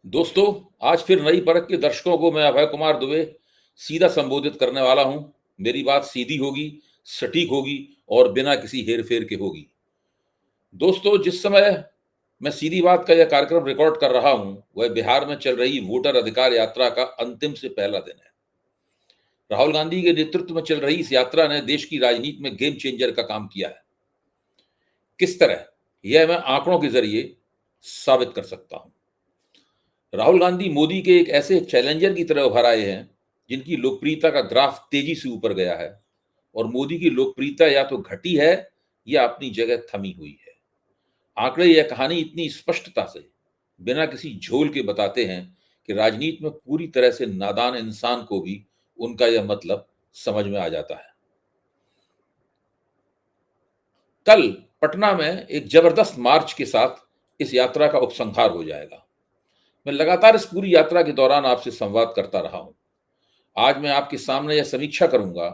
दोस्तों, आज फिर नई परख के दर्शकों को मैं अभय कुमार दुबे सीधा संबोधित करने वाला हूं। मेरी बात सीधी होगी, सटीक होगी और बिना किसी हेर-फेर के होगी। दोस्तों, जिस समय मैं सीधी बात का यह कार्यक्रम रिकॉर्ड कर रहा हूं, वह बिहार में चल रही वोटर अधिकार यात्रा का अंतिम से पहला दिन है। राहुल गांधी के नेतृत्व में चल रही इस यात्रा ने देश की राजनीति में गेम चेंजर का काम किया है। किस तरह? यह मैं आंकड़ों के जरिए साबित कर सकता हूं। राहुल गांधी मोदी के एक ऐसे चैलेंजर की तरह उभर आए हैं जिनकी लोकप्रियता का ग्राफ तेजी से ऊपर गया है और मोदी की लोकप्रियता या तो घटी है या अपनी जगह थमी हुई है। आंकड़े यह कहानी इतनी स्पष्टता से बिना किसी झोल के बताते हैं कि राजनीति में पूरी तरह से नादान इंसान को भी उनका यह मतलब समझ में आ जाता है। कल पटना में एक जबरदस्त मार्च के साथ इस यात्रा का उपसंहार हो जाएगा। मैं लगातार इस पूरी यात्रा के दौरान आपसे संवाद करता रहा हूं। आज मैं आपके सामने यह समीक्षा करूंगा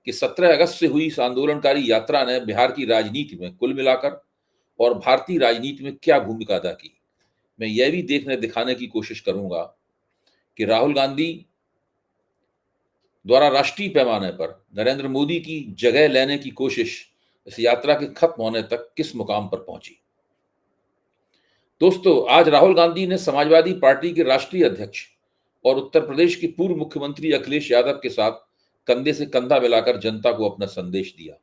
कि 17 अगस्त से हुई इस आंदोलनकारी यात्रा ने बिहार की राजनीति में कुल मिलाकर और भारतीय राजनीति में क्या भूमिका अदा की। मैं यह भी देखने दिखाने की कोशिश करूंगा कि राहुल गांधी द्वारा राष्ट्रीय पैमाने पर नरेंद्र मोदी की जगह लेने की कोशिश इस यात्रा के खत्म होने तक किस मुकाम पर पहुंची। दोस्तों, आज राहुल गांधी ने समाजवादी पार्टी के राष्ट्रीय अध्यक्ष और उत्तर प्रदेश के पूर्व मुख्यमंत्री अखिलेश यादव के साथ कंधे से कंधा मिलाकर जनता को अपना संदेश दिया।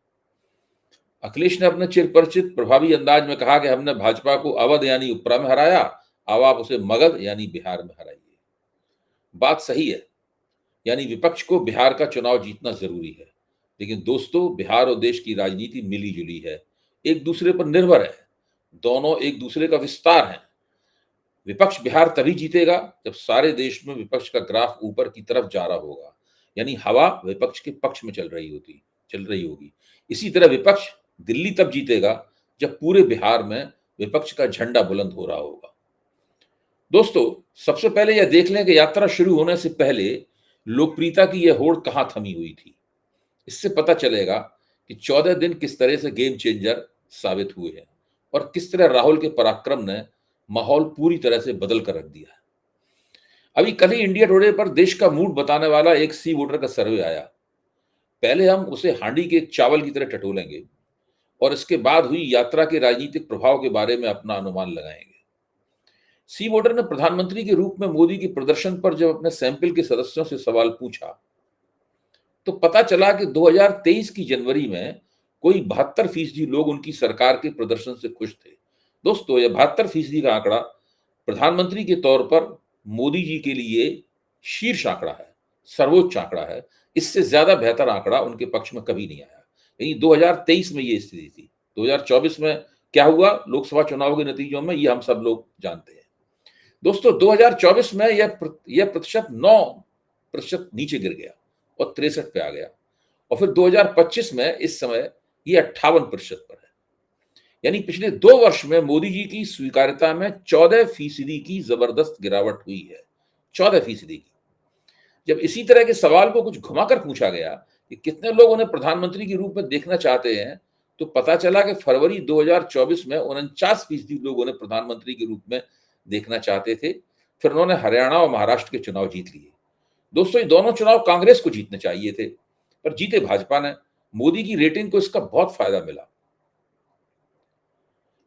अखिलेश ने अपने चिरपरिचित प्रभावी अंदाज में कहा कि हमने भाजपा को अवध यानी उपरा में हराया, अब आप उसे मगध यानी बिहार में हराइए। बात सही है, यानी विपक्ष को बिहार का चुनाव जीतना जरूरी है, लेकिन दोस्तों, बिहार और देश की राजनीति मिली जुली है, एक दूसरे पर निर्भर है, दोनों एक दूसरे का विस्तार है। विपक्ष बिहार तभी जीतेगा जब सारे देश में विपक्ष का ग्राफ ऊपर की तरफ जा रहा होगा, यानी हवा विपक्ष के पक्ष में चल रही होगी। इसी तरह विपक्ष दिल्ली तब जीतेगा जब पूरे बिहार में विपक्ष का झंडा बुलंद हो रहा होगा। दोस्तों, सबसे पहले यह देख लें कि यात्रा शुरू होने से पहले लोकप्रियता की यह होड़ कहां थमी हुई थी। इससे पता चलेगा कि 14 दिन किस तरह से गेम चेंजर साबित हुए हैं और किस तरह राहुल के पराक्रम ने माहौल पूरी तरह से बदल कर रख दिया है। अभी कल ही इंडिया टुडे पर देश का मूड बताने वाला एक सी वोटर का सर्वे आया। पहले हम उसे हांडी के एक चावल की तरह टटोलेंगे और इसके बाद हुई यात्रा के राजनीतिक प्रभाव के बारे में अपना अनुमान लगाएंगे। सी वोटर ने प्रधानमंत्री के रूप में मोदी के प्रदर्शन पर जब अपने सैंपल के सदस्यों से सवाल पूछा तो पता चला कि 2023 की जनवरी में कोई 72% लोग उनकी सरकार के प्रदर्शन से खुश थे। दोस्तों, यह 72% का आंकड़ा प्रधानमंत्री के तौर पर मोदी जी के लिए शीर्ष आंकड़ा है, सर्वोच्च आंकड़ा है। इससे ज्यादा बेहतर आंकड़ा उनके पक्ष में कभी नहीं आया। यानी 2023 में ये स्थिति थी। 2024 में क्या हुआ लोकसभा चुनाव के नतीजों में, ये हम सब लोग जानते हैं। दोस्तों, 2024 में यह प्रतिशत 9% नीचे गिर गया और 63 पे आ गया और फिर 2025 में इस समय ये 58% पर है। यानी पिछले 2 वर्ष में मोदी जी की स्वीकार्यता में 14% की जबरदस्त गिरावट हुई है। 14% की। जब इसी तरह के सवाल को कुछ घुमाकर पूछा गया कि कितने लोग उन्हें प्रधानमंत्री के रूप में देखना चाहते हैं, तो पता चला कि फरवरी 2024 में 49% लोग उन्हें प्रधानमंत्री के रूप में देखना चाहते थे। फिर उन्होंने हरियाणा और महाराष्ट्र के चुनाव जीत लिए। दोस्तों, ये दोनों चुनाव कांग्रेस को जीतने चाहिए थे, पर जीते भाजपा ने। मोदी की रेटिंग को इसका बहुत फायदा मिला,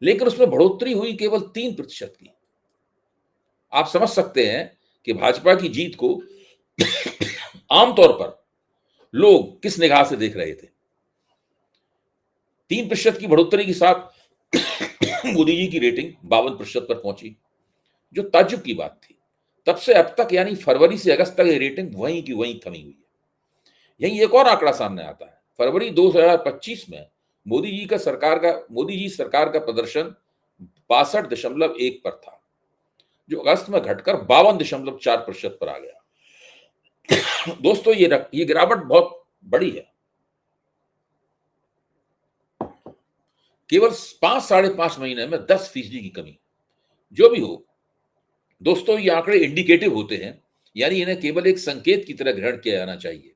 लेकिन उसमें बढ़ोतरी हुई केवल 3% की। आप समझ सकते हैं कि भाजपा की जीत को आमतौर पर लोग किस निगाह से देख रहे थे। 3% की बढ़ोतरी के साथ मोदी जी की रेटिंग 52% पर पहुंची, जो ताज्जुब की बात थी। तब से अब तक यानी फरवरी से अगस्त तक ये रेटिंग वहीं की वहीं थमी हुई है। यही एक और आंकड़ा सामने आता है। फरवरी 2025 में मोदी जी सरकार का प्रदर्शन 62.1 पर था, जो अगस्त में घटकर 52.4% पर आ गया। दोस्तों, ये गिरावट बहुत बड़ी है। केवल 5-5.5 महीने में 10% की कमी। जो भी हो दोस्तों, ये आंकड़े इंडिकेटिव होते हैं, यानी इन्हें केवल एक संकेत की तरह ग्रहण किया जाना चाहिए।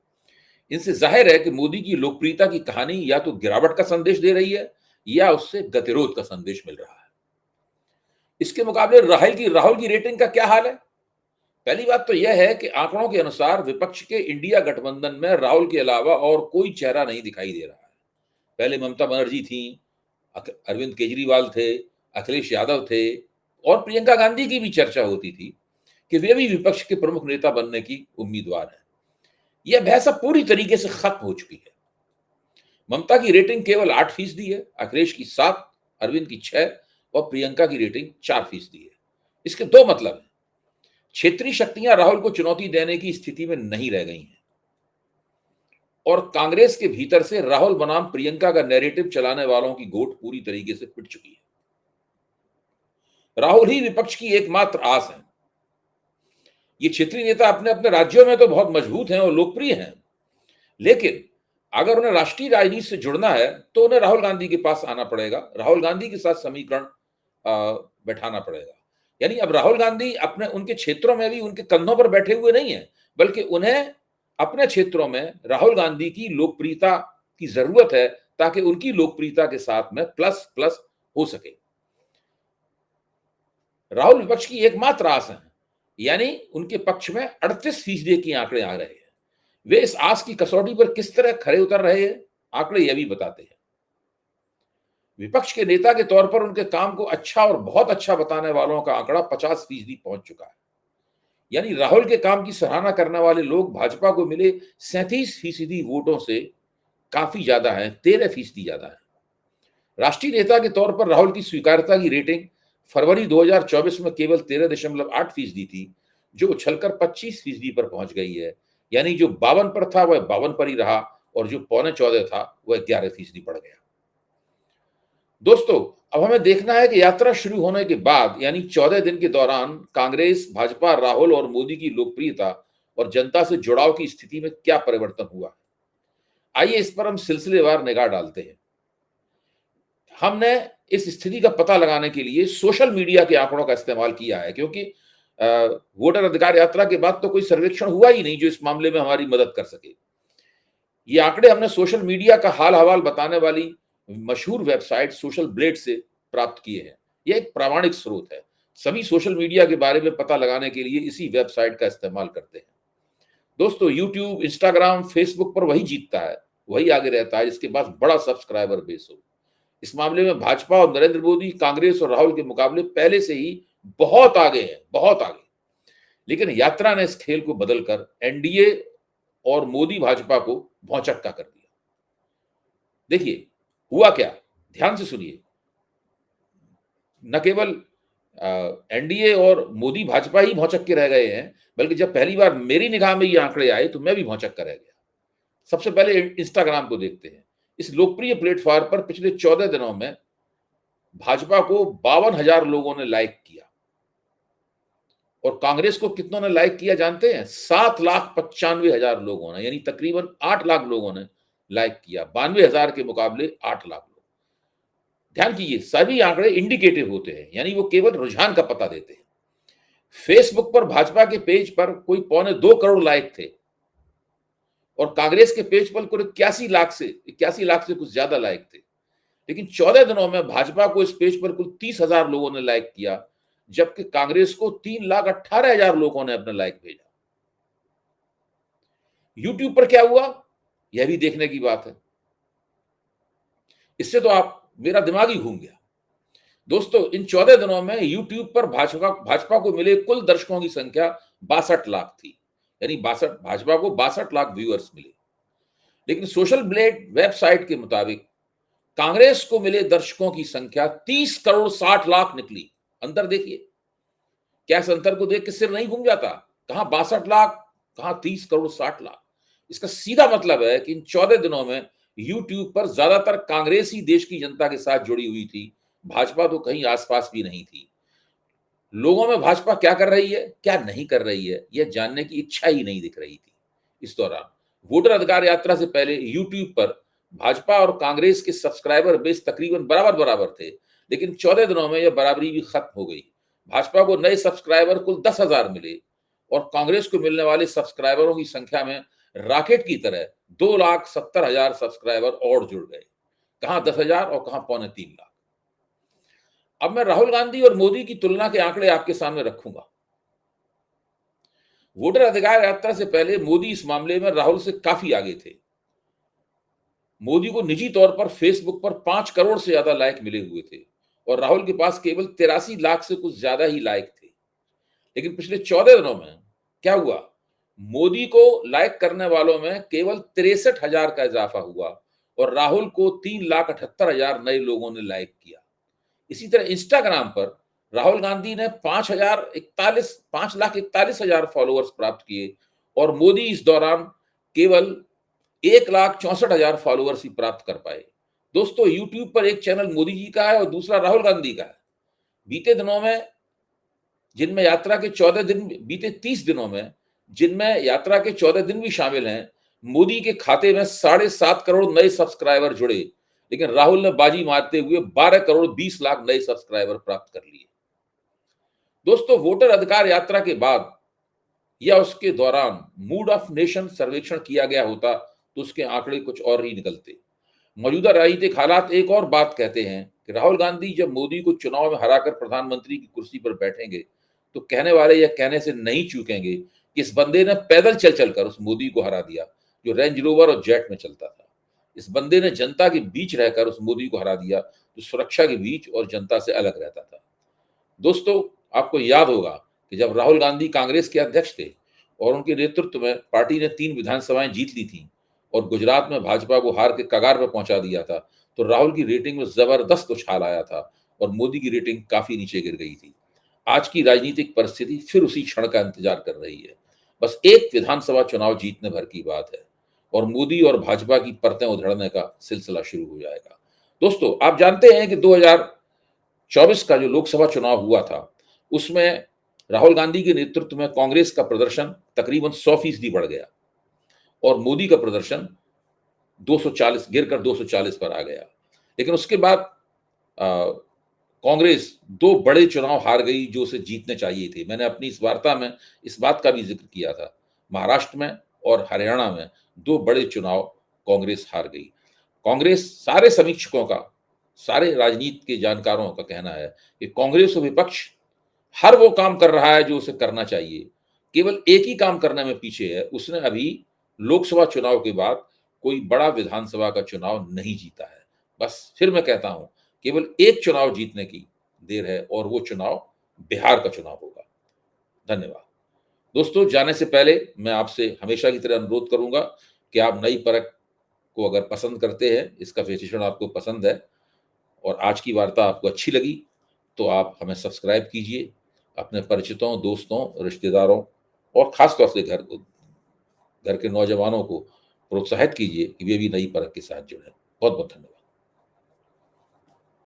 इनसे जाहिर है कि मोदी की लोकप्रियता की कहानी या तो गिरावट का संदेश दे रही है या उससे गतिरोध का संदेश मिल रहा है। इसके मुकाबले राहुल की रेटिंग का क्या हाल है? पहली बात तो यह है कि आंकड़ों के अनुसार विपक्ष के इंडिया गठबंधन में राहुल के अलावा और कोई चेहरा नहीं दिखाई दे रहा है। पहले ममता बनर्जी थी, अरविंद केजरीवाल थे, अखिलेश यादव थे और प्रियंका गांधी की भी चर्चा होती थी कि वे भी विपक्ष के प्रमुख नेता बनने की उम्मीदवार हैं। यह बहस अब पूरी तरीके से खत्म हो चुकी है। ममता की रेटिंग केवल 8% है, अखिलेश की 7, अरविंद की 6 और प्रियंका की रेटिंग 4% है। इसके दो मतलब हैं। क्षेत्रीय शक्तियां राहुल को चुनौती देने की स्थिति में नहीं रह गई हैं और कांग्रेस के भीतर से राहुल बनाम प्रियंका का नैरेटिव चलाने वालों की गोट पूरी तरीके से पिट चुकी है। राहुल ही विपक्ष की एकमात्र आस है। ये क्षेत्रीय नेता अपने अपने राज्यों में तो बहुत मजबूत हैं और लोकप्रिय हैं, लेकिन अगर उन्हें राष्ट्रीय राजनीति से जुड़ना है तो उन्हें राहुल गांधी के पास आना पड़ेगा, राहुल गांधी के साथ समीकरण बैठाना पड़ेगा। यानी अब राहुल गांधी अपने उनके क्षेत्रों में भी उनके कंधों पर बैठे हुए नहीं है, बल्कि उन्हें अपने क्षेत्रों में राहुल गांधी की लोकप्रियता की जरूरत है ताकि उनकी लोकप्रियता के साथ में प्लस प्लस हो सके। राहुल विपक्ष की एकमात्र आस है, यानी उनके पक्ष में 38% के आंकड़े आ रहे हैं। वे इस आस की कसौटी पर किस तरह खरे उतर रहे हैं, आंकड़े यह भी बताते हैं। विपक्ष के नेता के तौर पर उनके काम को अच्छा और बहुत अच्छा बताने वालों का आंकड़ा 50% पहुंच चुका है। यानी राहुल के काम की सराहना करने वाले लोग भाजपा को मिले 37% वोटों से काफी ज्यादा है, 13% ज्यादा है। राष्ट्रीय नेता के तौर पर राहुल की स्वीकार्यता की रेटिंग फरवरी 2024 में केवल 13.8% थी, जो उछलकर 25% पर पहुंच गई है। यानी जो 52 पर था वह 52 पर ही रहा और जो 13.25 था वह 11% बढ़ गया। दोस्तों, अब हमें देखना है कि यात्रा शुरू होने के बाद यानी 14 दिन के दौरान कांग्रेस, भाजपा, राहुल और मोदी की लोकप्रियता और जनता से जुड़ाव की स्थिति में क्या परिवर्तन हुआ। आइए इस पर हम सिलसिलेवार निगाह डालते हैं। हमने इस स्थिति का पता लगाने के लिए सोशल मीडिया के आंकड़ों का इस्तेमाल किया है, क्योंकि वोटर अधिकार यात्रा के बाद तो कोई सर्वेक्षण हुआ ही नहीं जो इस मामले में हमारी मदद कर सके। ये आंकड़े हमने सोशल मीडिया का हाल हवाल बताने वाली मशहूर वेबसाइट सोशल ब्लेड से प्राप्त किए हैं। यह एक प्रामाणिक स्रोत है। सभी सोशल मीडिया के बारे में पता लगाने के लिए इसी वेबसाइट का इस्तेमाल करते हैं। दोस्तों, यूट्यूब, इंस्टाग्राम, फेसबुक पर वही जीतता है, वही आगे रहता है जिसके पास बड़ा सब्सक्राइबर बेस हो। इस मामले में भाजपा और नरेंद्र मोदी कांग्रेस और राहुल के मुकाबले पहले से ही बहुत आगे हैं, बहुत आगे। लेकिन यात्रा ने इस खेल को बदलकर एनडीए और मोदी भाजपा को भौचक्का कर दिया। देखिए हुआ क्या, ध्यान से सुनिए। न केवल एनडीए और मोदी भाजपा ही भौचक्के रह गए हैं, बल्कि जब पहली बार मेरी निगाह में ये आंकड़े आए तो मैं भी भौचक्का रह गया। सबसे पहले इंस्टाग्राम को देखते हैं। इस लोकप्रिय प्लेटफॉर्म पर पिछले 14 दिनों में भाजपा को 52,000 लोगों ने लाइक किया और कांग्रेस को कितनों ने लाइक किया जानते हैं? 7,95,000 लोगों ने, यानी तकरीबन 8 लाख लोगों ने लाइक किया। 92,000 के मुकाबले 8 लाख लोग। ध्यान कीजिए, सभी आंकड़े इंडिकेटिव होते हैं, यानी वो केवल रुझान का पता देते हैं। फेसबुक पर भाजपा के पेज पर कोई 1.25 करोड़ लाइक थे और कांग्रेस के पेज पर कुल 81 लाख से कुछ ज्यादा लाइक थे। लेकिन 14 दिनों में भाजपा को इस पेज पर कुल 30,000 लोगों ने लाइक किया, जबकि कांग्रेस को 3,18,000 लोगों ने अपना लाइक भेजा। यूट्यूब पर क्या हुआ, यह भी देखने की बात है। इससे तो मेरा दिमाग ही घूम गया। दोस्तों, इन 14 दिनों में यूट्यूब पर भाजपा को मिले कुल दर्शकों की संख्या 62 लाख थी, यानी भाजपा को 62 लाख व्यूअर्स मिले। लेकिन सोशल ब्लेड वेबसाइट के मुताबिक कांग्रेस को मिले दर्शकों की संख्या 30 करोड़ 60 लाख निकली। अंतर देखिए, क्या इस अंतर को देख के सिर नहीं घूम जाता? कहां 62 लाख, कहां 30 करोड़ 60 लाख। इसका सीधा मतलब है कि इन 14 दिनों में यूट्यूब पर ज्यादातर कांग्रेस ही देश की जनता के साथ जुड़ी हुई थी, भाजपा तो कहीं आसपास भी नहीं थी। लोगों में भाजपा क्या कर रही है, क्या नहीं कर रही है, यह जानने की इच्छा ही नहीं दिख रही थी। इस दौरान वोटर अधिकार यात्रा से पहले यूट्यूब पर भाजपा और कांग्रेस के सब्सक्राइबर बेस तकरीबन बराबर बराबर थे, लेकिन 14 दिनों में यह बराबरी भी खत्म हो गई। भाजपा को नए सब्सक्राइबर कुल 10,000 मिले और कांग्रेस को मिलने वाले सब्सक्राइबरों की संख्या में रॉकेट की तरह 2,70,000 सब्सक्राइबर और जुड़ गए। कहां 10,000 और कहां 2.25 लाख। अब मैं राहुल गांधी और मोदी की तुलना के आंकड़े आपके सामने रखूंगा। वोटर अधिकार यात्रा से पहले मोदी इस मामले में राहुल से काफी आगे थे। मोदी को निजी तौर पर फेसबुक पर 5 करोड़ से ज्यादा लाइक मिले हुए थे और राहुल के पास केवल 83 लाख से कुछ ज्यादा ही लाइक थे। लेकिन पिछले 14 दिनों में क्या हुआ? मोदी को लाइक करने वालों में केवल 63,000 का इजाफा हुआ और राहुल को 3,78,000 नए लोगों ने लाइक किया। इसी तरह इंस्टाग्राम पर राहुल गांधी ने 5,41,000 फॉलोअर्स प्राप्त किए और मोदी इस दौरान केवल 1,64,000 फॉलोअर्स ही प्राप्त कर पाए। दोस्तों, यूट्यूब पर एक चैनल मोदी जी का है और दूसरा राहुल गांधी का है। बीते दिनों में जिनमें यात्रा के 14 दिन, बीते 30 दिनों में जिनमें यात्रा के 14 दिन भी शामिल हैं, मोदी के खाते में 7.5 करोड़ नए सब्सक्राइबर जुड़े, लेकिन राहुल ने बाजी मारते हुए 12 करोड़ 20 लाख नए सब्सक्राइबर प्राप्त कर लिए। दोस्तों, वोटर अधिकार यात्रा के बाद या उसके दौरान मूड ऑफ नेशन सर्वेक्षण किया गया होता तो उसके आंकड़े कुछ और ही निकलते। मौजूदा राजनीतिक हालात एक और बात कहते हैं कि राहुल गांधी जब मोदी को चुनाव में हराकर प्रधानमंत्री की कुर्सी पर बैठेंगे तो कहने वाले यह कहने से नहीं चूकेंगे कि इस बंदे ने पैदल चल चलकर उस मोदी को हरा दिया जो रेंज रोवर और जेट में चलता था। इस बंदे ने जनता के बीच रहकर उस मोदी को हरा दिया जो सुरक्षा के बीच और जनता से अलग रहता था। दोस्तों, आपको याद होगा कि जब राहुल गांधी कांग्रेस के अध्यक्ष थे और उनके नेतृत्व में पार्टी ने 3 विधानसभाएं जीत ली थी और गुजरात में भाजपा को हार के कगार पर पहुंचा दिया था, तो राहुल की रेटिंग में जबरदस्त उछाल आया था और मोदी की रेटिंग काफी नीचे गिर गई थी। आज की राजनीतिक परिस्थिति फिर उसी क्षण का इंतजार कर रही है। बस एक विधानसभा चुनाव जीतने भर की बात है और मोदी और भाजपा की परतें उधड़ने का सिलसिला शुरू हो जाएगा। दोस्तों, आप जानते हैं कि 2024 का जो लोकसभा चुनाव हुआ था उसमें राहुल गांधी के नेतृत्व में कांग्रेस का प्रदर्शन तकरीबन 100% बढ़ गया और मोदी का प्रदर्शन 240 गिरकर 240 पर आ गया। लेकिन उसके बाद कांग्रेस 2 बड़े चुनाव हार गई जो उसे जीतने चाहिए थे। मैंने अपनी इस वार्ता में इस बात का भी जिक्र किया था। महाराष्ट्र में और हरियाणा में 2 बड़े चुनाव कांग्रेस हार गई। कांग्रेस, सारे समीक्षकों का, सारे राजनीति के जानकारों का कहना है कि कांग्रेस और विपक्ष हर वो काम कर रहा है जो उसे करना चाहिए, केवल एक ही काम करने में पीछे है। उसने अभी लोकसभा चुनाव के बाद कोई बड़ा विधानसभा का चुनाव नहीं जीता है। बस फिर मैं कहता हूं, केवल एक चुनाव जीतने की देर है और वो चुनाव बिहार का चुनाव होगा। धन्यवाद। दोस्तों, जाने से पहले मैं आपसे हमेशा की तरह अनुरोध करूंगा कि आप नई परख को अगर पसंद करते हैं, इसका विश्लेषण आपको पसंद है और आज की वार्ता आपको अच्छी लगी तो आप हमें सब्सक्राइब कीजिए, अपने परिचितों, दोस्तों, रिश्तेदारों और खासतौर से घर के नौजवानों को प्रोत्साहित कीजिए कि वे भी नई परख के साथ जुड़ें। बहुत बहुत धन्यवाद।